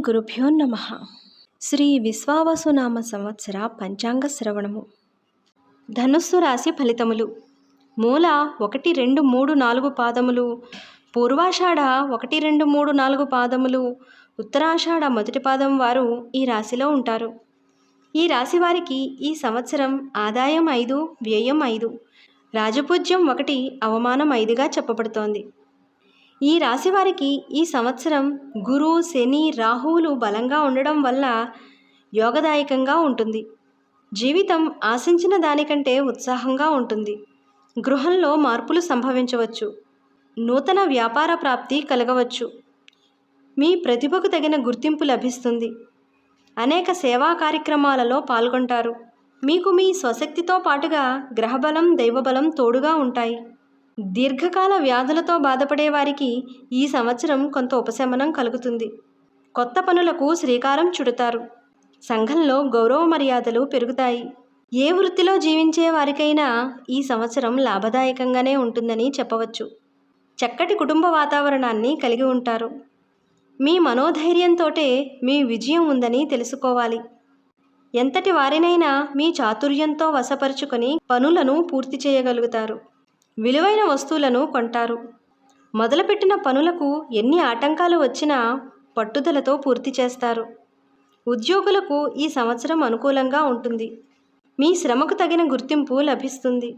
గురుభ్యో నమః. శ్రీ విశ్వావసునామ సంవత్సర పంచాంగ శ్రవణము. ధనుస్సు రాశి ఫలితములు. మూల 1, 2, 3, 4 పాదములు, పూర్వాషాఢ 1, 2, 3, 4 పాదములు, ఉత్తరాషాఢ మొదటి పాదం వారు ఈ రాశిలో ఉంటారు. ఈ రాశి వారికి ఈ సంవత్సరం ఆదాయం 5, వ్యయం 5, రాజపూజ్యం 1, అవమానం 5గా చెప్పబడుతోంది. ఈ రాశి వారికి ఈ సంవత్సరం గురు, శని, రాహువులు బలంగా ఉండడం వల్ల యోగదాయకంగా ఉంటుంది. జీవితం ఆశించిన దానికంటే ఉత్సాహంగా ఉంటుంది. గృహంలో మార్పులు సంభవించవచ్చు. నూతన వ్యాపార ప్రాప్తి కలగవచ్చు. మీ ప్రతిభకు తగిన గుర్తింపు లభిస్తుంది. అనేక సేవా కార్యక్రమాలలో పాల్గొంటారు. మీకు మీ స్వశక్తితో పాటుగా గ్రహబలం, దైవబలం తోడుగా ఉంటాయి. దీర్ఘకాల వ్యాధులతో బాధపడే వారికి ఈ సంవత్సరం కొంత ఉపశమనం కలుగుతుంది. కొత్త పనులకు శ్రీకారం చుడతారు. సంఘంలో గౌరవ మర్యాదలు పెరుగుతాయి. ఏ వృత్తిలో జీవించే వారికైనా ఈ సంవత్సరం లాభదాయకంగానే ఉంటుందని చెప్పవచ్చు. చక్కటి కుటుంబ వాతావరణాన్ని కలిగి ఉంటారు. మీ మనోధైర్యంతోటే మీ విజయం ఉందని తెలుసుకోవాలి. ఎంతటి వారినైనా మీ చాతుర్యంతో వశపరుచుకొని పనులను పూర్తి చేయగలుగుతారు. విలువైన వస్తువులను కొంటారు. మొదలుపెట్టిన పనులకు ఎన్ని ఆటంకాలు వచ్చినా పట్టుదలతో పూర్తి చేస్తారు. ఉద్యోగులకు ఈ సంవత్సరం అనుకూలంగా ఉంటుంది. మీ శ్రమకు తగిన గుర్తింపు లభిస్తుంది.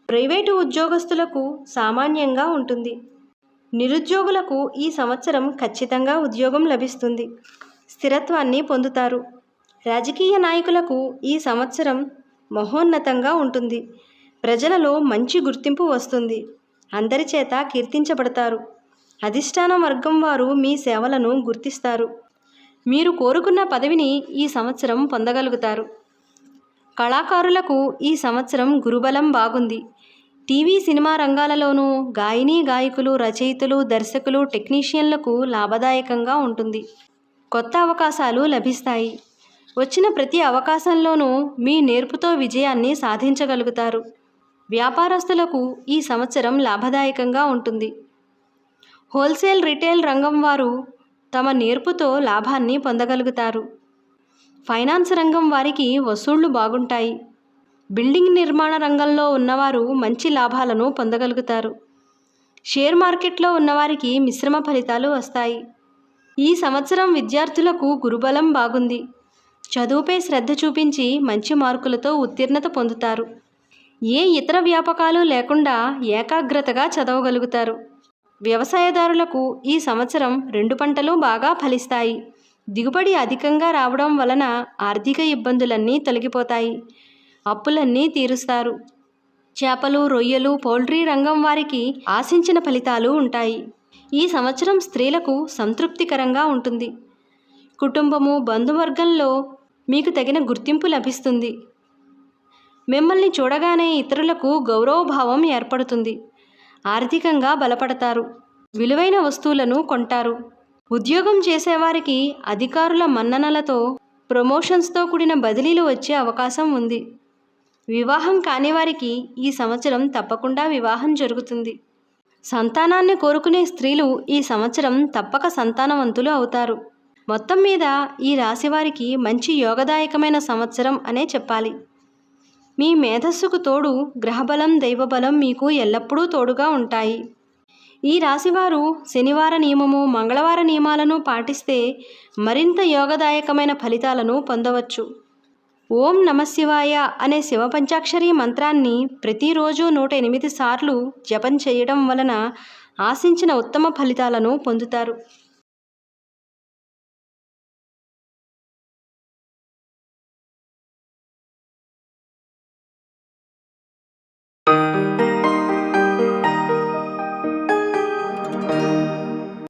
ప్రైవేటు ఉద్యోగస్తులకు సామాన్యంగా ఉంటుంది. నిరుద్యోగులకు ఈ సంవత్సరం ఖచ్చితంగా ఉద్యోగం లభిస్తుంది. స్థిరత్వాన్ని పొందుతారు. రాజకీయ నాయకులకు ఈ సంవత్సరం మహోన్నతంగా ఉంటుంది. ప్రజలలో మంచి గుర్తింపు వస్తుంది. అందరి చేత కీర్తించబడతారు. అధిష్టాన వర్గం వారు మీ సేవలను గుర్తిస్తారు. మీరు కోరుకున్న పదవిని ఈ సంవత్సరం పొందగలుగుతారు. కళాకారులకు ఈ సంవత్సరం గురుబలం బాగుంది. టీవీ, సినిమా రంగాలలోనూ గాయనీ, గాయకులు, రచయితలు, దర్శకులు, టెక్నీషియన్లకు లాభదాయకంగా ఉంటుంది. కొత్త అవకాశాలు లభిస్తాయి. వచ్చిన ప్రతి అవకాశంలోనూ మీ నేర్పుతో విజయాన్ని సాధించగలుగుతారు. వ్యాపారస్తులకు ఈ సంవత్సరం లాభదాయకంగా ఉంటుంది. హోల్సేల్, రిటైల్ రంగం వారు తమ నేర్పుతో లాభాన్ని పొందగలుగుతారు. ఫైనాన్స్ రంగం వారికి వసూళ్లు బాగుంటాయి. బిల్డింగ్ నిర్మాణ రంగంలో ఉన్నవారు మంచి లాభాలను పొందగలుగుతారు. షేర్ మార్కెట్లో ఉన్నవారికి మిశ్రమ ఫలితాలు వస్తాయి. ఈ సంవత్సరం విద్యార్థులకు గురుబలం బాగుంది. చదువుపై శ్రద్ధ చూపించి మంచి మార్కులతో ఉత్తీర్ణత పొందుతారు. ఏ ఇతర వ్యాపకాలు లేకుండా ఏకాగ్రతగా చదవగలుగుతారు. వ్యవసాయదారులకు ఈ సంవత్సరం 2 పంటలు బాగా ఫలిస్తాయి. దిగుబడి అధికంగా రావడం వలన ఆర్థిక ఇబ్బందులన్నీ తొలగిపోతాయి. అప్పులన్నీ తీరుస్తారు. చేపలు, రొయ్యలు, పౌల్ట్రీ రంగం వారికి ఆశించిన ఫలితాలు ఉంటాయి. ఈ సంవత్సరం స్త్రీలకు సంతృప్తికరంగా ఉంటుంది. కుటుంబము, బంధువర్గంలో మీకు తగిన గుర్తింపు లభిస్తుంది. మిమ్మల్ని చూడగానే ఇతరులకు గౌరవభావం ఏర్పడుతుంది. ఆర్థికంగా బలపడతారు. విలువైన వస్తువులను కొంటారు. ఉద్యోగం చేసేవారికి అధికారుల మన్ననలతో ప్రమోషన్స్తో కూడిన బదిలీలు వచ్చే అవకాశం ఉంది. వివాహం కాని వారికి ఈ సంవత్సరం తప్పకుండా వివాహం జరుగుతుంది. సంతానాన్ని కోరుకునే స్త్రీలు ఈ సంవత్సరం తప్పక సంతానవంతులు అవుతారు. మొత్తం మీద ఈ రాశి వారికి మంచి యోగదాయకమైన సంవత్సరం అనే చెప్పాలి. మీ మేధస్సుకు తోడు గ్రహబలం, దైవబలం మీకు ఎల్లప్పుడూ తోడుగా ఉంటాయి. ఈ రాశివారు శనివార నియమము, మంగళవార నియమాలను పాటిస్తే మరింత యోగదాయకమైన ఫలితాలను పొందవచ్చు. ఓం నమఃశివాయ అనే శివపంచాక్షరి మంత్రాన్ని ప్రతిరోజు 108 సార్లు జపం చేయడం వలన ఆశించిన ఉత్తమ ఫలితాలను పొందుతారు.